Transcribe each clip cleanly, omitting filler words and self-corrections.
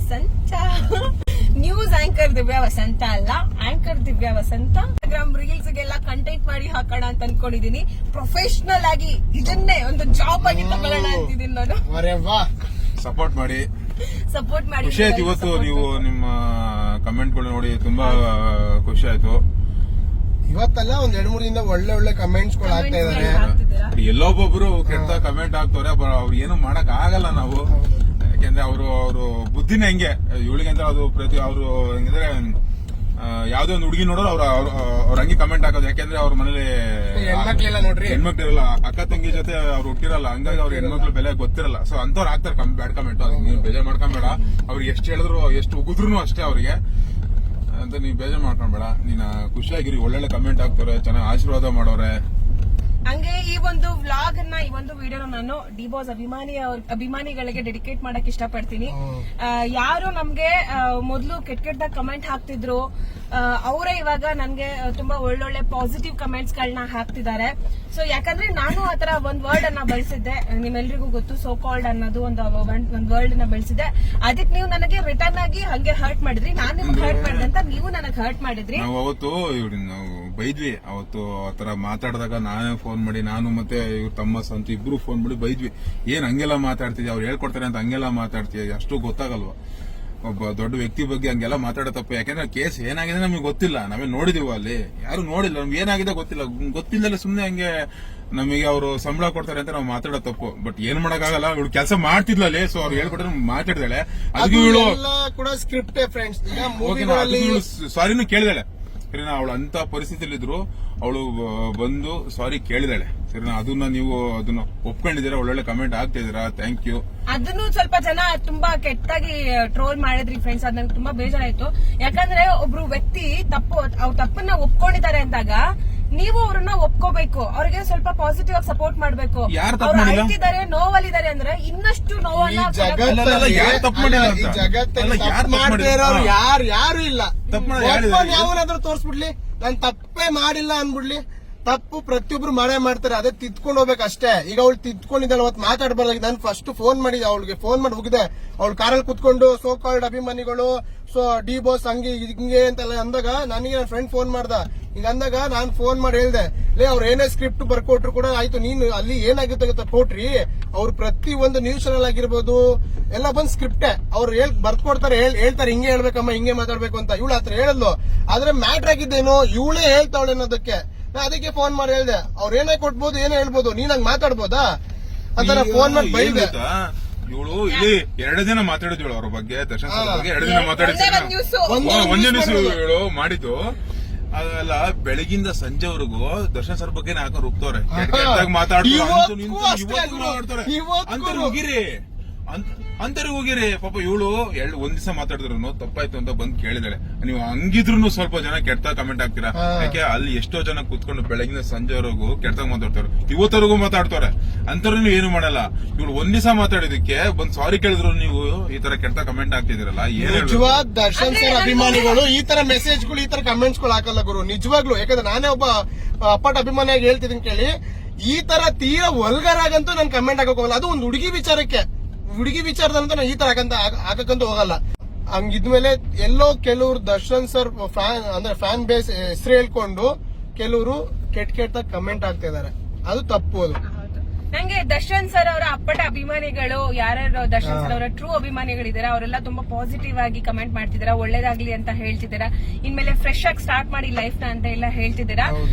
ವಸಂತ. News anchor Divya ವಸಂತ ಅಲ್ಲ, anchor Divya ವಸಂತ. Instagram reels ಗೆಲ್ಲ content ಮಾಡಿ ಹಾಕೋಣ ಅಂತ ಅನ್ಕೊಂಡಿದೀನಿ. ಪ್ರೊಫೆಷನಲ್ ಆಗಿ ಇದನ್ನೇ ಒಂದು ಜಾಬ್ ಆಗಿ ತಗೊಳ್ಳೋಣ ಅಂತಿದ್ದೀನಿ ನಾನು. ಸಪೋರ್ಟ್ ಮಾಡಿ. ಖುಷಿ ಆಯ್ತು ಇವತ್ತು ನೀವು ನಿಮ್ಮ ಕಮೆಂಟ್ಗಳು ನೋಡಿ, ತುಂಬಾ ಖುಷಿ ಆಯ್ತು. ಇವತ್ತೆಲ್ಲ ಒಂದ್ 2-3 ದಿನ ಒಳ್ಳೆ ಕಮೆಂಟ್ಸ್ ಗಳು ಆಗ್ತಾ ಇದಾರೆ. ಎಲ್ಲೊಬ್ಬೊಬ್ರು ಕೆಟ್ಟ ಕಮೆಂಟ್ ಹಾಕ್ತವ್ರೆ, ಅವ್ರು ಏನು ಮಾಡಕ್ ಆಗಲ್ಲ ನಾವು. ಯಾಕೆಂದ್ರೆ ಅವರು ಬುದ್ಧಿನೇ ಹೆಂಗೆ ಇವಳಿಗೆ ಅಂತ ಅದು ಪ್ರತಿ ಅವರು ಹೆಂಗಿದ್ರೆ ಯಾವ್ದೇ ಒಂದು ಹುಡುಗಿ ನೋಡೋರು ಅವ್ರ ಹಂಗೆ ಕಮೆಂಟ್ ಹಾಕೋದು. ಯಾಕೆಂದ್ರೆ ಅವ್ರ ಮನೇಲಿ ಹೆಣ್ಮಕ್ಳಿರಲ್ಲ, ಅಕ್ಕ ತಂಗಿ ಜೊತೆ ಅವ್ರು ಹುಟ್ಟಿರಲ್ಲ, ಹಂಗಾಗಿ ಅವ್ರ ಹೆಣ್ಮಕ್ಳು ಬೆಲೆ ಗೊತ್ತಿರಲ್ಲ. ಸೊ ಅಂತವ್ರು ಹಾಕ್ತಾರೆ ಬ್ಯಾಡ್ ಕಮೆಂಟ್. ನೀವು ಬೇಜಾರ್ ಮಾಡ್ಕೊಂಬೇಡ, ಅವ್ರಿಗೆ ಎಷ್ಟು ಹೇಳಿದ್ರು ಎಷ್ಟು ಉಗಿದ್ರು ಅಷ್ಟೇ ಅವ್ರಿಗೆ ಅಂತ ನೀವು ಬೇಜಾರ್ ಮಾಡ್ಕೊಂಬೇಡ. ನೀನ್ ಖುಷಿಯಾಗಿರಿ, ಒಳ್ಳೊಳ್ಳೆ ಕಮೆಂಟ್ ಹಾಕ್ತಾರೆ, ಚೆನ್ನಾಗಿ ಆಶೀರ್ವಾದ ಮಾಡೋರೆ. ಹಂಗೆ ಈ ಒಂದು ವ್ಲಾಗ್ ಅನ್ನ, ಈ ಒಂದು ವಿಡಿಯೋನ ನಾನು ಡಿಬಾಸ್ ಅಭಿಮಾನಿಗಳಿಗೆ ಡೆಡಿಕೇಟ್ ಮಾಡಕ್ ಇಷ್ಟಪಡ್ತೀನಿ. ಯಾರು ನಮ್ಗೆ ಮೊದಲು ಕೆಟ್ಟದಾಗ ಕಮೆಂಟ್ ಹಾಕ್ತಿದ್ರು ಅವರೇ ಇವಾಗ ನನ್ಗೆ ತುಂಬಾ ಒಳ್ಳೊಳ್ಳೆ ಪಾಸಿಟಿವ್ ಕಮೆಂಟ್ಸ್ ಗಳನ್ನ ಹಾಕ್ತಿದ್ದಾರೆ. ಸೊ ಯಾಕಂದ್ರೆ ನಾನು ಆತರ ಒಂದ್ ವರ್ಡ್ ಅನ್ನ ಬಳಸಿದ್ದೆ, ನಿಮ್ಮೆಲ್ರಿಗೂ ಗೊತ್ತು, ಸೋ ಕಾಲ್ಡ್ ಅನ್ನೋದು ಒಂದು ವರ್ಡ್ ಅನ್ನ ಬಳಸಿದ್ದೆ. ಅದಕ್ಕೆ ನೀವು ನನಗೆ ರಿಟರ್ನ್ ಆಗಿ ಹಂಗೆ ಹರ್ಟ್ ಮಾಡಿದ್ರಿ, ನಾನ್ ನಿಮ್ಗೆ ಹರ್ಟ್ ಮಾಡಿದೆ ಅಂತ ನೀವು ನನಗೆ ಹರ್ಟ್ ಮಾಡಿದ್ರಿ. ನಾವು ಅವತ್ತು ಬೈದ್ವಿ, ಅವತ್ತು ಆತರ ಮಾತಾಡಿದಾಗ ನಾನೇ ಫೋನ್ ಮಾಡಿ, ನಾನು ಮತ್ತೆ ಇವ್ರ ತಮ್ಮ ಸಂತು ಇಬ್ರು ಫೋನ್ ಮಾಡಿ ಬೈದ್ವಿ. ಏನ್ ಹಂಗೆಲ್ಲ ಮಾತಾಡ್ತಿದ್ವಿ, ಅವ್ರು ಹೇಳ್ಕೊಡ್ತಾರೆ ಅಂತ ಹಂಗೆಲ್ಲ ಮಾತಾಡ್ತೀವಿ, ಅಷ್ಟು ಗೊತ್ತಾಗಲ್ವಾ ಒಬ್ಬ ದೊಡ್ಡ ವ್ಯಕ್ತಿ ಬಗ್ಗೆ ಹಂಗೆಲ್ಲ ಮಾತಾಡೋ ತಪ್ಪು. ಯಾಕೆಂದ್ರೆ ಕೇಸ್ ಏನಾಗಿದೆ ನಮಗೆ ಗೊತ್ತಿಲ್ಲ, ನಾವೇ ನೋಡಿದೀವಿ, ಅಲ್ಲಿ ಯಾರು ನೋಡಿಲ್ಲ, ನಮ್ಗೆ ಏನಾಗಿದೆ ಗೊತ್ತಿಲ್ಲದೆ ಸುಮ್ನೆ ಹಂಗೆ ನಮಗೆ ಅವರು ಸಂಬಳ ಕೊಡ್ತಾರೆ ಅಂತ ನಾವು ಮಾತಾಡೋ ತಪ್ಪು. ಬಟ್ ಏನ್ ಮಾಡಕ್ಕಾಗಲ್ಲ, ಇವಳು ಕೆಲಸ ಮಾಡ್ತಿದ್ಲಲ್ಲಿ, ಸೊ ಅವ್ರು ಹೇಳ್ಕೊಟ್ರೆ ಮಾತಾಡಿದಾಳೆ. ಅದಕ್ಕೆ ಇವಳು ಕೂಡ ಸ್ಕ್ರಿಪ್ಟ್ ಫ್ರೆಂಡ್ಸ್ ಸಾರಿನೂ ಕೇಳಿದಾಳೆ. ಸರಿನಾ, ಅವಳು ಅಂತ ಪರಿಸ್ಥಿತಿಯಲ್ಲಿ ಇದ್ರು ಅವಳು ಬಂದು ಸಾರಿ ಕೇಳಿದಾಳೆ. ಸರಿನಾ, ಅದನ್ನ ನೀವು ಅದನ್ನ ಒಪ್ಕೊಂಡಿದ್ದೀರಾ, ಒಳ್ಳೊಳ್ಳೆ ಕಮೆಂಟ್ ಆಗ್ತಿದ್ದೀರಾ, ಥ್ಯಾಂಕ್ ಯು. ಅದನ್ನು ಸ್ವಲ್ಪ ಜನ ತುಂಬಾ ಕೆಟ್ಟಾಗಿ ಟ್ರೋಲ್ ಮಾಡಿದ್ರಿ ಫ್ರೆಂಡ್ಸ್, ಅದ್ ನಂಗೆ ತುಂಬಾ ಬೇಜಾರಾಯ್ತು. ಯಾಕಂದ್ರೆ ಒಬ್ರು ವ್ಯಕ್ತಿ ಅವ್ರ ತಪ್ಪನ್ನ ಒಪ್ಕೊಂಡಿದ್ದಾರೆ ಅಂದಾಗ ನೀವು ಅವ್ರನ್ನ ಒಪ್ಕೋಬೇಕು, ಅವ್ರಿಗೆ ಸ್ವಲ್ಪ ಪಾಸಿಟಿವ್ ಆಗಿ ಸಪೋರ್ಟ್ ಮಾಡ್ಬೇಕು. ಅವ್ರು ಅಳ್ತಿದ್ದಾರೆ, ನೋವಲ್ಲಿದ್ದಾರೆ ಅಂದ್ರೆ ಇನ್ನಷ್ಟು ನೋವನ್ನ ಯಾರು ಇಲ್ಲ. ಯಾವನಾದ್ರೂ ತೋರ್ಸ್ಬಿಡ್ಲಿ, ನಾನ್ ತಪ್ಪೇ ಮಾಡಿಲ್ಲ ಅನ್ಬಿಡ್ಲಿ. ತಪ್ಪು ಪ್ರತಿಯೊಬ್ರು ಮಾಡೇ ಮಾಡ್ತಾರೆ, ಅದೇ ತಿದ್ಕೊಂಡು ಹೋಗ್ಬೇಕಷ್ಟೇ. ಈಗ ಅವಳು ತಿದ್ಕೊಂಡಿದ್ದಾಳೆ, ಅವತ್ತು ಮಾತಾಡಬಾರ್ದಾಗಿ. ನಾನು ಫಸ್ಟ್ ಫೋನ್ ಮಾಡಿದೆ, ಅವಳಿಗೆ ಫೋನ್ ಮಾಡಿ ಹೋಗಿದೆ. ಅವಳು ಕಾರಲ್ಲಿ ಕುತ್ಕೊಂಡು ಸೋ ಕಾಲ್ಡ್ ಅಭಿಮಾನಿಗಳು, ಸೊ ಡಿ ಬಾಸ್ ಹಂಗೆ ಹಿಂಗೆ ಅಂತೆಲ್ಲ ಅಂದಾಗ ನನಗೆ ನನ್ನ ಫ್ರೆಂಡ್ ಫೋನ್ ಮಾಡ್ದ. ಈಗ ಅಂದಾಗ ನಾನು ಫೋನ್ ಮಾಡಿ ಹೇಳ್ದೆ, ಅವ್ರು ಏನೇ ಸ್ಕ್ರಿಪ್ಟ್ ಬರ್ಕೊಟ್ರು ಕೂಡ ಆಯ್ತು, ನೀನು ಅಲ್ಲಿ ಏನಾಗುತ್ತೆ ಕೊಟ್ರಿ, ಅವ್ರು ಪ್ರತಿ ಒಂದು ನ್ಯೂಸ್ ಚಾನಲ್ ಆಗಿರ್ಬೋದು ಎಲ್ಲ ಬಂದ್ ಸ್ಕ್ರಿಪ್ಟೇ ಅವ್ರು ಬರ್ಕೊಡ್ತಾರೆ, ಹೇಳ್ತಾರೆ ಹಿಂಗೆ ಹೇಳ್ಬೇಕಮ್ಮ, ಹಿಂಗೆ ಮಾತಾಡ್ಬೇಕು ಅಂತ. ಇವಳು ಹತ್ರ ಹೇಳಲ್ಲು, ಆದ್ರೆ ಮ್ಯಾಟ್ರ್ ಆಗಿದ್ದೇನೋ ಇವಳೇ ಹೇಳ್ತಾವಳೆ ಅನ್ನೋದಕ್ಕೆ ನಾ ಅದಕ್ಕೆ ಫೋನ್ ಮಾಡಿ ಹೇಳ್ದೆ. ಅವ್ರು ಏನೇ ಕೊಟ್ಬೋದು, ಏನೇ ಹೇಳ್ಬೋದು, ನೀನ್ ಹಂಗ್ ಮಾತಾಡ್ಬೋದಾ ಅಂತ ಫೋನ್ ಮಾಡಿ ಬೈದೆ. ಇವಳು ಇಲ್ಲಿ 2 ದಿನ ಮಾತಾಡಿದ್ಳು ಅವ್ರ ಬಗ್ಗೆ, ದರ್ಶನ್ ಸರ್ ಬಗ್ಗೆ 2 ದಿನ ಮಾತಾಡಿದ್ವಿ. ಒಂದೇ ನ್ಯೂಸ್ ಇವಳು ಮಾಡಿದ್ದು ಅದೆಲ್ಲ ಬೆಳಗಿಂದ ಸಂಜೆವರೆಗೂ ದರ್ಶನ್ ಸರ್ ಬಗ್ಗೆ ಹಾಕೊಂಡು ರುಬ್ತವ್ರೆ, ಅಂತರಿಗೆ ಹೋಗಿರಿ. ಪಾಪ ಇವಳು ಒಂದ್ ದಿವಸ ಮಾತಾಡಿದ್ರು ತಪ್ಪಾಯ್ತು ಅಂತ ಬಂದ್ ಕೇಳಿದಾಳೆ. ನೀವು ಹಂಗಿದ್ರು ಸ್ವಲ್ಪ ಜನ ಕೆಟ್ಟ ಕಮೆಂಟ್ ಹಾಕ್ತೀರಾ, ಯಾಕೆ ಅಲ್ಲಿ ಎಷ್ಟೋ ಜನ ಕೂತ್ಕೊಂಡು ಬೆಳಗಿನ ಸಂಜೆವರೆಗೂ ಕೆಟ್ಟದಾಗ ಮಾತಾಡ್ತಾರೆ, ಇವತ್ತವರೆಗೂ ಮಾತಾಡ್ತಾರೆ, ಅಂತವ್ರು ನೀವು ಏನು ಮಾಡಲ್ಲ. ಇವಳು ಒಂದ್ ದಿವಸ ಮಾತಾಡಿದಕ್ಕೆ ಬಂದ್ ಸಾರಿ ಕೇಳಿದ್ರು, ನೀವು ಈ ತರ ಕೆಟ್ಟ ಕಮೆಂಟ್ ಹಾಕ್ತಿದಿರಲ್ಲ. ನಿಜವಾದ ದರ್ಶನ್ ಸರ್ ಅಭಿಮಾನಿಗಳು ಈ ತರ ಮೆಸೇಜ್ಗಳು, ಈ ತರ ಕಮೆಂಟ್ಸ್ ಗಳು ಹಾಕಲ್ಲ ಗುರು, ನಿಜವಾಗ್ಲು. ಯಾಕಂದ್ರೆ ನಾನೇ ಒಬ್ಬ ಅಪ್ಪಟ ಅಭಿಮಾನಿಯಾಗಿ ಹೇಳ್ತಿದ್ದೀನಿ ಕೇಳಿ, ಈ ತರ ತೀರಾ ವಲ್ಗರಾಗಂತೂ ನಾನು ಕಮೆಂಟ್ ಹಾಕಕ್ ಹೋಗಲ್ಲ. ಅದು ಒಂದು ಹುಡುಗಿ ವಿಚಾರದಂತ ನಾನು ಈ ತರ ಹಾಕಕ್ಕಂತೂ ಹೋಗಲ್ಲ. ಹಂಗಿದ್ಮೇಲೆ ಎಲ್ಲೋ ಕೆಲವರು ದರ್ಶನ್ ಸರ್ ಫ್ಯಾನ್ ಬೇಸ್ ಹೆಸರು ಹೇಳ್ಕೊಂಡು ಕೆಲವರು ಕೆಟ್ಟ ಕಮೆಂಟ್ ಆಗ್ತಾ ಇದಾರೆ, ಅದು ತಪ್ಪು. ಅದು ನಂಗೆ ದರ್ಶನ್ ಸರ್ ಅವರ ಅಪ್ಪಟ ಅಭಿಮಾನಿಗಳು, ಯಾರ್ಯಾರು ದರ್ಶನ್ ಸರ್ ಅವರ ಟ್ರೂ ಅಭಿಮಾನಿಗಳಿದ್ದಾರೆ, ಅವರೆಲ್ಲ ತುಂಬಾ ಪಾಸಿಟಿವ್ ಆಗಿ ಕಮೆಂಟ್ ಮಾಡ್ತಿದಾರ, ಒಳ್ಳೇದಾಗ್ಲಿ ಅಂತ ಹೇಳ್ತಿದ್ದೀರಾ. ಇನ್ಮೇಲೆ ಫ್ರೆಶ್ ಆಗಿ ಸ್ಟಾರ್ಟ್ ಮಾಡಿ ಲೈಫ್ ನ ಅಂತ ಎಲ್ಲ ಹೇಳ್ತಿದ್ದೀರಾ.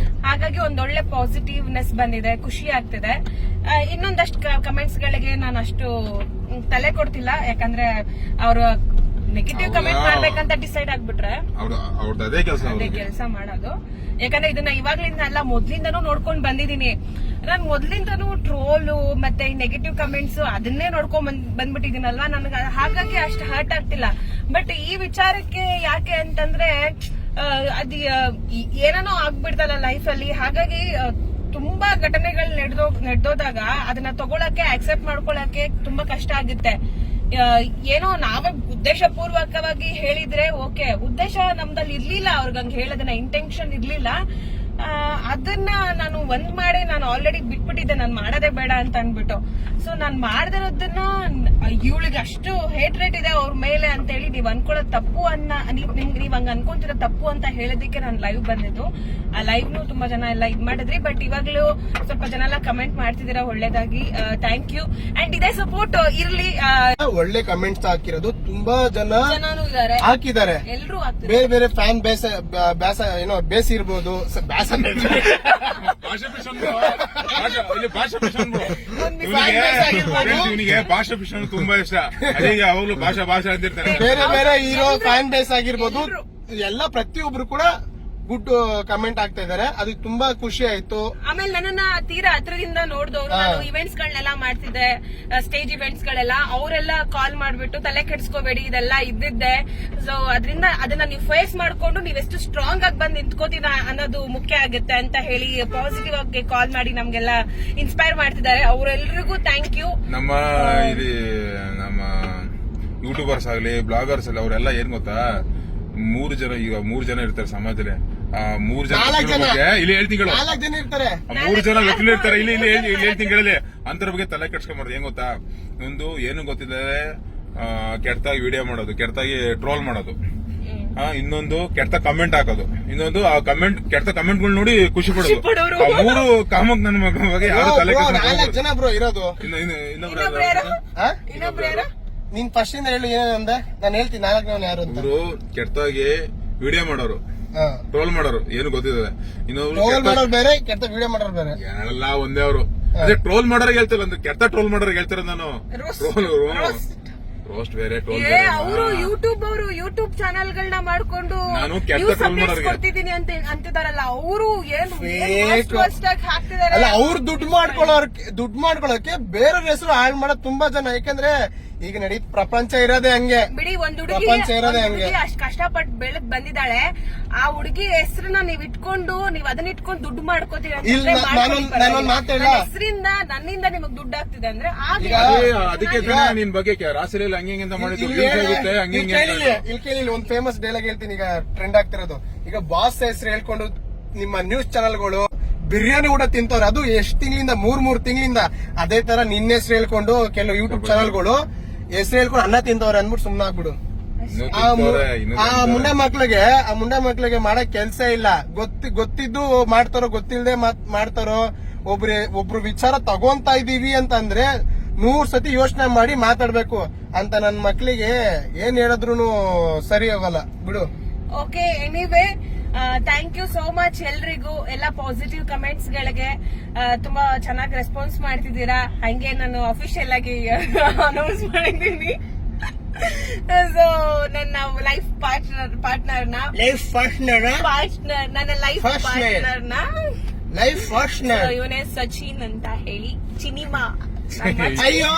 ಹಾಗಾಗಿ ಒಂದೊಳ್ಳೆ ಪಾಸಿಟಿವ್ನೆಸ್ ಬಂದಿದೆ, ಖುಷಿ ಆಗ್ತಿದೆ. ಇನ್ನೊಂದಷ್ಟು ಕಮೆಂಟ್ಸ್ ಗಳಿಗೆ ನಾನು ಅಷ್ಟು ತಲೆ ಕೊಡ್ತಿಲ್ಲ, ಯಾಕಂದ್ರೆ ಅವರು ನೆಗೆಟಿವ್ ಕಮೆಂಟ್ ಮಾಡ್ಬೇಕಂತ ಡಿಸೈಡ್ ಆಗ್ಬಿಟ್ರೆ ಅದೇ ಕೆಲಸ ಮಾಡೋದು. ಯಾಕಂದ್ರೆ ಇದನ್ನ ಇವಾಗ್ಲಿಂದ ಅಲ್ಲ, ಮೊದ್ಲಿಂದನೂ ನೋಡ್ಕೊಂಡ್ ಬಂದಿದೀನಿ ನಾನು. ಮೊದ್ಲಿಂದನೂ ಟ್ರೋಲು ಮತ್ತೆ ನೆಗೆಟಿವ್ ಕಮೆಂಟ್ಸ್ ಅದನ್ನೇ ನೋಡ್ಕೊಂಡ್ ಬಂದ್ಬಿಟ್ಟಿದೀನಲ್ವಾ, ನನ್ಗೆ ಹಾಗಾಗಿ ಅಷ್ಟು ಹರ್ಟ್ ಆಗ್ತಿಲ್ಲ. ಬಟ್ ಈ ವಿಚಾರಕ್ಕೆ ಯಾಕೆ ಅಂತಂದ್ರೆ ಅದ್ ಏನೇನೋ ಆಗ್ಬಿಡ್ತಲ್ಲ ಲೈಫ್ ಅಲ್ಲಿ, ಹಾಗಾಗಿ ತುಂಬಾ ಘಟನೆಗಳು ನಡೆದೋದಾಗ ಅದನ್ನ ತಗೊಳಕ್ಕೆ, ಆಕ್ಸೆಪ್ಟ್ ಮಾಡ್ಕೊಳಕ್ಕೆ ತುಂಬಾ ಕಷ್ಟ ಆಗುತ್ತೆ. ಏನೋ ನಾವೇ ಉದ್ದೇಶಪೂರ್ವಕವಾಗಿ ಹೇಳಿದ್ರೆ ಓಕೆ, ಉದ್ದೇಶ ನಮ್ದಲ್ಲಿ ಇರ್ಲಿಲ್ಲ, ಅವ್ರಿಗಂಗ್ ಹೇಳೋದನ್ನ ಇಂಟೆನ್ಷನ್ ಇರ್ಲಿಲ್ಲ. ಅದನ್ನ ನಾನು ನಾನು ಆಲ್ರೆಡಿ ಬಿಟ್ಬಿಟ್ಟಿದ್ದೆ, ನಾನು ಮಾಡೋದೇ ಬೇಡ ಅಂತ ಅನ್ಬಿಟ್ಟು. ಸೊ ನಾನು ಮಾಡದಿರೋದನ್ನ ಇವಳಿಗೆ ಅಷ್ಟು ಹೇಟ್ರೇಟ್ ಇದೆ ಅವ್ರ ಮೇಲೆ ಅಂತ ಹೇಳಿ ನೀವ್ ಅನ್ಕೊಳ್ಳೋದು ತಪ್ಪು ನೀವ್ ಹಂಗ ಅನ್ಕೊಂತಿರೋ ತಪ್ಪು ಅಂತ ಹೇಳೋದಕ್ಕೆ ನಾನು ಲೈವ್ ಬಂದಿದ್ದು. ಆ ಲೈವ್ ನು ತುಂಬಾ ಜನ ಎಲ್ಲ ಇದ್ ಮಾಡಿದ್ರಿ, ಬಟ್ ಇವಾಗ್ಲೂ ಸ್ವಲ್ಪ ಜನ ಎಲ್ಲ ಕಮೆಂಟ್ ಮಾಡ್ತಿದ್ದೀರಾ ಒಳ್ಳೇದಾಗಿ, ಥ್ಯಾಂಕ್ ಯು. ಅಂಡ್ ಇದೇ ಸಪೋರ್ಟ್ ಇರ್ಲಿ. ಒಳ್ಳೆ ಕಮೆಂಟ್ಸ್ ಹಾಕಿರೋದು ತುಂಬಾ ಜನನು ಇದಾರೆ, ಹಾಕಿದ್ದಾರೆ. ಎಲ್ರು ಆಗ್ತಿದ್ದಾರೆ. ಬೇರೆ ಬೇರೆ ಫ್ಯಾನ್ ಬೇಸ್ ಇರ್ಬೋದು, ಭಾಷಾ ಪಿಶನ್ bro. ಇಲ್ಲಿ ಭಾಷಾ ಪಿಶನ್ bro. ಇವನಿಗೆ ಭಾಷಾ ಪಿಶನ್ ತುಂಬಾ ಇಷ್ಟ, ಅದೀಗ ಅವಾಗ್ಲೂ ಭಾಷಾ ಅಂತಿರ್ತಾರೆ. ಬೇರೆ ಬೇರೆ ಹೀರೋ ಫ್ಯಾನ್ ಬೇಸ್ ಆಗಿರ್ಬೋದು, ಎಲ್ಲ ಪ್ರತಿಯೊಬ್ರು ಕೂಡ ಗುಡ್ ಕಮೆಂಟ್ ಆಗ್ತಾ ಇದಾರೆ. ಅದು ತುಂಬಾ ಖುಷಿ ಆಯ್ತು. ಆಮೇಲೆ ನನ್ನನ್ನ ತೀರಾ ಹತ್ರದಿಂದ ನೋಡಿದವ್ರು, ನಾನು ಇವೆಂಟ್ಸ್ ಗಳನ್ನೆಲ್ಲ ಮಾಡ್ತಿದ್ದೆ, ಸ್ಟೇಜ್ ಇವೆಂಟ್ಸ್ ಗಳೆಲ್ಲ, ಅವರೆಲ್ಲ ಕಾಲ್ ಮಾಡ್ಬಿಟ್ಟು ತಲೆ ಕೆಡ್ಸ್ಕೋಬೇಡಿ ಇದೆಲ್ಲ ಇದ್ದಿದ್ದೆ, ಸೊ ಅದರಿಂದ ಅದನ್ನ ನೀವು ಫೇಸ್ ಮಾಡ್ಕೊಂಡು ನೀವೆಷ್ಟು ಸ್ಟ್ರಾಂಗ್ ಆಗಿ ಬಂದು ನಿಂತ್ಕೋತೀರ ಅನ್ನೋದು ಮುಖ್ಯ ಆಗುತ್ತೆ ಅಂತ ಹೇಳಿ ಪಾಸಿಟಿವ್ ಆಗಿ ಕಾಲ್ ಮಾಡಿ ನಮ್ಗೆಲ್ಲ ಇನ್ಸ್ಪೈರ್ ಮಾಡ್ತಿದ್ದಾರೆ. ಅವರೆಲ್ಲರಿಗೂ ಥ್ಯಾಂಕ್ ಯು. ನಮ್ಮ ಯೂಟ್ಯೂಬರ್ಸ್ ಆಗ್ಲಿ, ಬ್ಲಾಗರ್ಸ್ ಅಲ್ಲಿ ಅವರೆಲ್ಲ ಏನ್ ಗೊತ್ತಾ, ಮೂರು ಜನ ಇರ್ತಾರೆ ಸಮಾಜದಲ್ಲಿ. ಆ 3 ಜನ ಇಲ್ಲಿ ಹೇಳ್ತಿಗಳು, 4 ಜನ ಇರ್ತಾರೆ. 3 ಜನ ವ್ಯಕ್ತಿಗಳು ಇರ್ತಾರೆ ಇಲ್ಲಿ ಹೇಳ್ತಿಂಗಳಲ್ಲಿ. ಅಂತರ ಬಗ್ಗೆ ತಲೆ ಕೆಡ್ಸ್ಕೊಂಬಾರ್ದು. ಏನ್ ಗೊತ್ತಾ, ಒಂದು ಏನು ಗೊತ್ತಿದ್ದಾರೆ, ಕೆಟ್ಟಾಗಿ ವಿಡಿಯೋ ಮಾಡೋದು, ಕೆಟ್ಟಾಗಿ ಟ್ರೋಲ್ ಮಾಡೋದು, ಇನ್ನೊಂದು ಕೆಟ್ಟ ಕಮೆಂಟ್ ಹಾಕೋದು, ಇನ್ನೊಂದು ಆ ಕೆಟ್ಟ ಕಮೆಂಟ್ಗಳು ನೋಡಿ ಖುಷಿ ಪಡೋದು. ಆ 3 ಕಾಮಕ್ ನನ್ನ ಬಗ್ಗೆ ಯಾರು ತಲೆ 4 ಜನ ಬ್ರೋ ಇರೋದು. ಇನ್ನೊಬ್ರು ಯಾರು? ನೀನ್ ಫಸ್ಟ್ ಇಂದ ಹೇಳಿ ಏನಂದೆ, ನಾನು ಹೇಳ್ತೀನಿ 4 ಜನ ಯಾರು ಅಂತ. ಇವರು ಕೆಟ್ಟಾಗಿ ವಿಡಿಯೋ ಮಾಡೋರು, ಟ್ರೋಲ್ ಮಾಡೋರು, ಏನು ಗೊತ್ತಿದೆ. ಟ್ರೋಲ್ ಮಾಡೋರು ಬೇರೆ, ಕೆಟ್ಟ ವಿಡಿಯೋ ಮಾಡೋರು ಬೇರೆ, ಎಲ್ಲ ಒಂದೇ ಅವರು. ಅದೇ ಟ್ರೋಲ್ ಮಾಡೋರಿಗೆ ಹೇಳ್ತಿಲ್ಲ, ಅಂದ್ರೆ ಕೆಟ್ಟ ಟ್ರೋಲ್ ಮಾಡೋರಿಗೆ ಹೇಳ್ತಾರೆ ನಾನು. ರೋಸ್ಟ್ ಬೇರೆ, ಟ್ರೋಲ್ ಬೇರೆ. ಅವರು ಯೂಟ್ಯೂಬ್ ಚಾನೆಲ್ ಗಳನ್ನ ಮಾಡ್ಕೊಂಡು ನಾನು ಕೆಟ್ಟ ಟ್ರೋಲ್ ಮಾಡೋರಿಗೆ ಕೊಡ್ತಿದ್ದೀನಿ ಅಂತಿದಾರಲ್ಲ, ಅವರು ಏನು ಹಾಕ್ತಿದಾರೆ. ಅಲ್ಲ, ಅವ್ರು ದುಡ್ಡು ಮಾಡ್ಕೊಳ್ಳೋಕೆ ಬೇರೆ ಹೆಸರು ಹಾಳು ಮಾಡೋದು ತುಂಬಾ ಜನ. ಯಾಕಂದ್ರೆ ಈಗ ಪ್ರಪಂಚ ಇರೋದೇ ಹಂಗೆ ಬಿಡಿ. ಒಂದ್ ಪ್ರಪಂಚ ಇರೋದೇ ಹಂಗೆ. ಅಷ್ಟ್ ಕಷ್ಟಪಟ್ಟು ಬೆಳದ್ ಬಂದಿದ್ದಾಳೆ, ಆ ಹುಡುಗಿ ಹೆಸರನ್ನ ನೀವ್ ಇಟ್ಕೊಂಡು ಅದನ್ನ ಇಟ್ಕೊಂಡು ದುಡ್ಡು ಮಾಡ್ಕೋತೀರ ಹೆಸರಿಂದ ನನ್ನಿಂದ ನಿಮಗ್ ದುಡ್ಡು ಆಗ್ತಿದೆ ಅಂದ್ರೆ ಅದಕ್ಕೆ ನಿನ್ ಬಗ್ಗೆ ರಾಸಲೀಲ ಹಂಗೆ ಅಂತ ಮಾಡಿದ್ದು ಇಲ್ಲಿ ಕೇಳಿ. ಒಂದ್ ಫೇಮಸ್ ಡೈಲಾಗ್ ಹೇಳ್ತೀನಿ, ಈಗ ಟ್ರೆಂಡ್ ಆಗ್ತಿರೋದು. ಈಗ ಬಾಸ್ ಹೆಸರು ಹೇಳ್ಕೊಂಡು ನಿಮ್ಮ ನ್ಯೂಸ್ ಚಾನೆಲ್ಗಳು ಬಿರಿಯಾನಿ ಕೂಡ ತಿಂತವ್ರೆ, ಅದು ಎಷ್ಟ್ ತಿಂಗಳಿಂದ 3 ತಿಂಗಳಿಂದ. ಅದೇ ತರ ನಿನ್ನ ಹೆಸರು ಹೇಳ್ಕೊಂಡು ಕೆಲವು ಯೂಟ್ಯೂಬ್ ಚಾನೆಲ್ಗಳು ಹೆಸರು ಹೇಳ್ಕೊಂಡು ಅನ್ನ ತಿಂತವ್ರೆ ಅಂದ್ಬಿಟ್ಟು ಸುಮ್ನ ಆಗ್ಬಿಡು. ಆ ಮುಂಡೆ ಮಕ್ಳಿಗೆ ಮಾಡಕ್ ಕೆಲ್ಸ ಇಲ್ಲ. ಗೊತ್ತಿದ್ದು ಮಾಡ್ತಾರೋ, ಗೊತ್ತಿಲ್ಲದೆ ಮಾಡ್ತಾರೋ. ಒಬ್ರು ವಿಚಾರ ತಗೊಂತಾ ಇದೀವಿ ಅಂತಂದ್ರೆ 100 ಸತಿ ಯೋಚನೆ ಮಾಡಿ ಮಾತಾಡ್ಬೇಕು. ಅಂತ ನನ್ ಮಕ್ಳಿಗೆ ಏನ್ ಹೇಳಿದ್ರು ಸರಿ ಹೋಗಲ್ಲ ಬಿಡು. Okay, anyway thank you so much ಎಲ್ರಿಗೂ. ಎಲ್ಲ ಪಾಸಿಟಿವ್ ಕಮೆಂಟ್ಸ್ ಗಳಿಗೆ ತುಂಬಾ ಚೆನ್ನಾಗಿ ರೆಸ್ಪಾನ್ಸ್ ಮಾಡ್ತಿದ್ದೀರಾ. ಹಂಗೆ ನಾನು ಅಫಿಷಿಯಲ್ ಆಗಿ ಅನೌನ್ಸ್ ಮಾಡಿದ್ದೀನಿ. ಸೊ ನನ್ನ ಲೈಫ್ ಪಾರ್ಟ್ನರ್ ನನ್ನ ಲೈಫ್ ಪಾರ್ಟ್ನರ್ ಇವನೇ ಸಚಿನ್ ಅಂತ ಹೇಳಿ, ಚಿನಿಮಾ. ಅಯ್ಯೋ